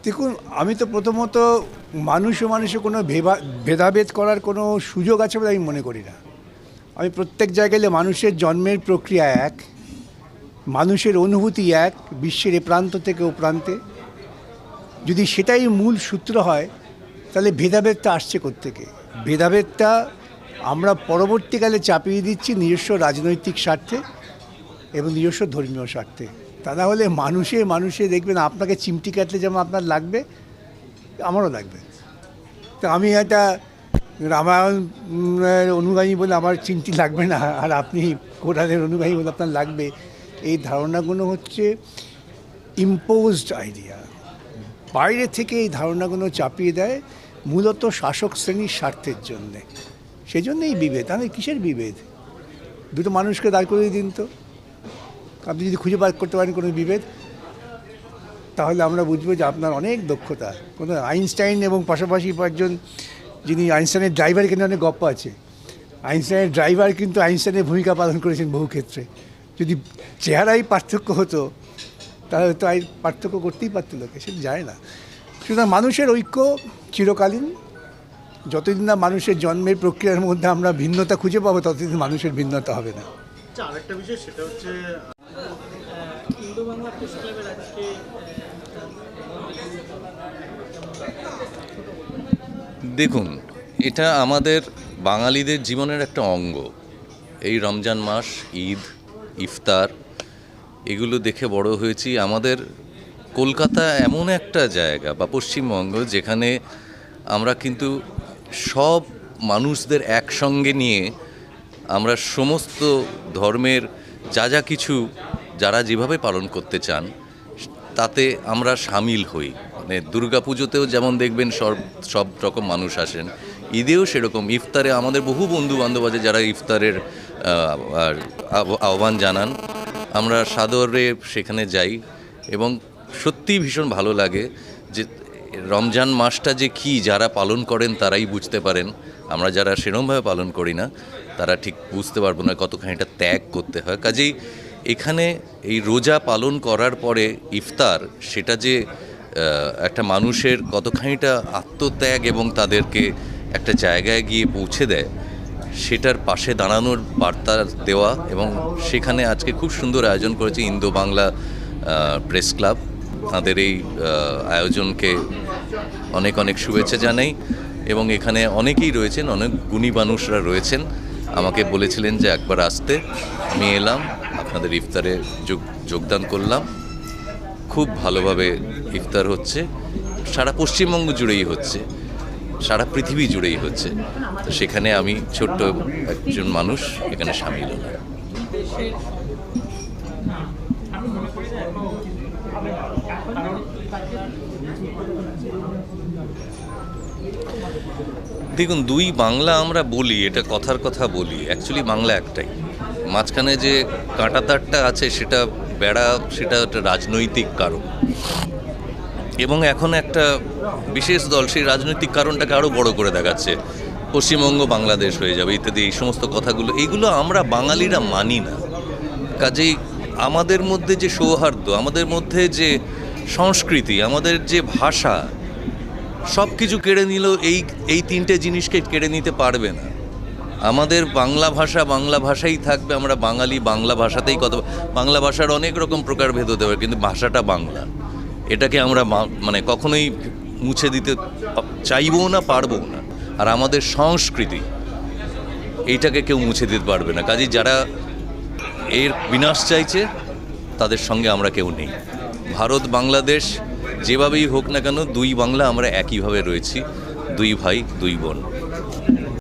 দেখুন, আমি তো প্রথমত মানুষে কোনো ভেদাভেদ করার কোনো সুযোগ আছে বলে আমি মনে করি না। আমি প্রত্যেক জায়গায় গেলে মানুষের জন্মের প্রক্রিয়া এক, মানুষের অনুভূতি এক, বিশ্বের এ প্রান্ত থেকে ও প্রান্তে। যদি সেটাই মূল সূত্র হয় তাহলে ভেদাভেদটা আসছে কোত্থেকে? ভেদাভেদটা আমরা পরবর্তীকালে চাপিয়ে দিচ্ছি নিজস্ব রাজনৈতিক স্বার্থে এবং নিজস্ব ধর্মীয় স্বার্থে। তা না হলে মানুষে দেখবেন আপনাকে চিমটি কাটলে যেমন আপনার লাগবে, আমারও লাগবে। তো আমি একটা রামায়ণের অনুগামী বলে আমার চিমটি লাগবে না, আর আপনি কোরআনের অনুগামী বলে আপনার লাগবে। এই ধারণাগুলো হচ্ছে ইম্পোজড আইডিয়া। বাইরে থেকে এই ধারণাগুলো চাপিয়ে দেয় মূলত শাসক শ্রেণীর স্বার্থের জন্যে। সেই জন্যই বিভেদ। আমি কিসের বিভেদ? দুটো মানুষকে দাঁড় করিয়ে দিন তো। আপনি যদি খুঁজে বার করতে পারেন কোনো বিভেদ, তাহলে আমরা বুঝবো যে আপনার অনেক দক্ষতা। কোনো আইনস্টাইন এবং পাশাপাশি একজন যিনি আইনস্টাইনের ড্রাইভার, কিন্তু অনেক গপ্প আছে। আইনস্টাইনের ড্রাইভার কিন্তু আইনস্টাইনের ভূমিকা পালন করেছেন বহু ক্ষেত্রে। যদি চেহারাই পার্থক্য হতো তাহলে তো পার্থক্য করতেই পারতো লোকে, সেটা যায় না। সুতরাং মানুষের ঐক্য চিরকালীন। যতদিন না মানুষের জন্মের প্রক্রিয়ার মধ্যে আমরা ভিন্নতা খুঁজে পাবো, ততদিন মানুষের ভিন্নতা হবে না। আরেকটা বিষয়, সেটা হচ্ছে ইন্দো বাংলা প্রেস ক্লাবের আজকে দেখুন, এটা আমাদের বাঙালিদের জীবনের একটা অঙ্গ। এই রমজান মাস, ঈদ, ইফতার, এগুলো দেখে বড় হয়েছি। আমাদের কলকাতা এমন একটা জায়গা বা পশ্চিমবঙ্গ যেখানে আমরা কিন্তু সব মানুষদের একসঙ্গে নিয়ে আমরা সমস্ত ধর্মের যা কিছু যারা যেভাবে পালন করতে চান তাতে আমরা সামিল হই। মানে দুর্গাপুজোতেও যেমন দেখবেন সব রকম মানুষ আসেন, ঈদেও সেরকম। ইফতারে আমাদের বহু বন্ধু বান্ধব আছে যারা ইফতারের আহ্বান জানান, আমরা সাদরে সেখানে যাই। এবং সত্যিই ভীষণ ভালো লাগে যে রমজান মাসটা যে কি যারা পালন করেন তারাই বুঝতে পারেন। আমরা যারা সেরকমভাবে পালন করি না তারা ঠিক বুঝতে পারবো না কতখানিটা ত্যাগ করতে হয়। কাজেই এখানে এই রোজা পালন করার পরে ইফতার, সেটা যে একটা মানুষের কতখানিটা আত্মত্যাগ এবং তাদেরকে একটা জায়গায় গিয়ে পৌঁছে দেয়, সেটার পাশে দাঁড়ানোর বার্তা দেওয়া। এবং সেখানে আজকে খুব সুন্দর আয়োজন করেছে ইন্দো বাংলা প্রেস ক্লাব। তাদের এই আয়োজনকে অনেক অনেক শুভেচ্ছা জানাই। এবং এখানে অনেকেই রয়েছেন, অনেক গুণী মানুষরা রয়েছেন। আমাকে বলেছিলেন যে একবার আসতে, আমি এলাম, আপনাদের ইফতারে যোগদান করলাম। খুব ভালোভাবে ইফতার হচ্ছে, সারা পশ্চিমবঙ্গ জুড়েই হচ্ছে, সারা পৃথিবী জুড়েই হচ্ছে। তো সেখানে আমি ছোট্ট একজন মানুষ এখানে সামিল হলাম। দেখুন, দুই বাংলা আমরা বলি, এটা কথার কথা বলি, অ্যাকচুয়ালি বাংলা একটাই। মাঝখানে যে কাঁটাতারটা আছে সেটা বেড়া, সেটা একটা রাজনৈতিক কারণ। এবং এখন একটা বিশেষ দল সেই রাজনৈতিক কারণটাকে আরও বড় করে দেখাচ্ছে, পশ্চিমবঙ্গ বাংলাদেশ হয়ে যাবে ইত্যাদি। এই সমস্ত কথাগুলো, এইগুলো আমরা বাঙালিরা মানি না। কাজেই আমাদের মধ্যে যে সৌহার্দ্য, আমাদের মধ্যে যে সংস্কৃতি, আমাদের যে ভাষা, সব কিছু কেড়ে নিল এই তিনটে জিনিসকে কেড়ে নিতে পারবে না। আমাদের বাংলা ভাষাই থাকবে। আমরা বাঙালি, বাংলা ভাষাতেই কথা। বাংলা ভাষার অনেক রকম প্রকারভেদ হতে পারে, কিন্তু ভাষাটা বাংলা। এটাকে আমরা মানে কখনোই মুছে দিতে চাইবও না, পারবো না। আর আমাদের সংস্কৃতি, এইটাকে কেউ মুছে দিতে পারবে না। কাজেই যারা এর বিনাশ চাইছে তাদের সঙ্গে আমরা কেউ নেই। ভারত বাংলাদেশ যেভাবেই হোক না কেন, দুই বাংলা আমরা একইভাবে রয়েছি, দুই ভাই দুই বোন।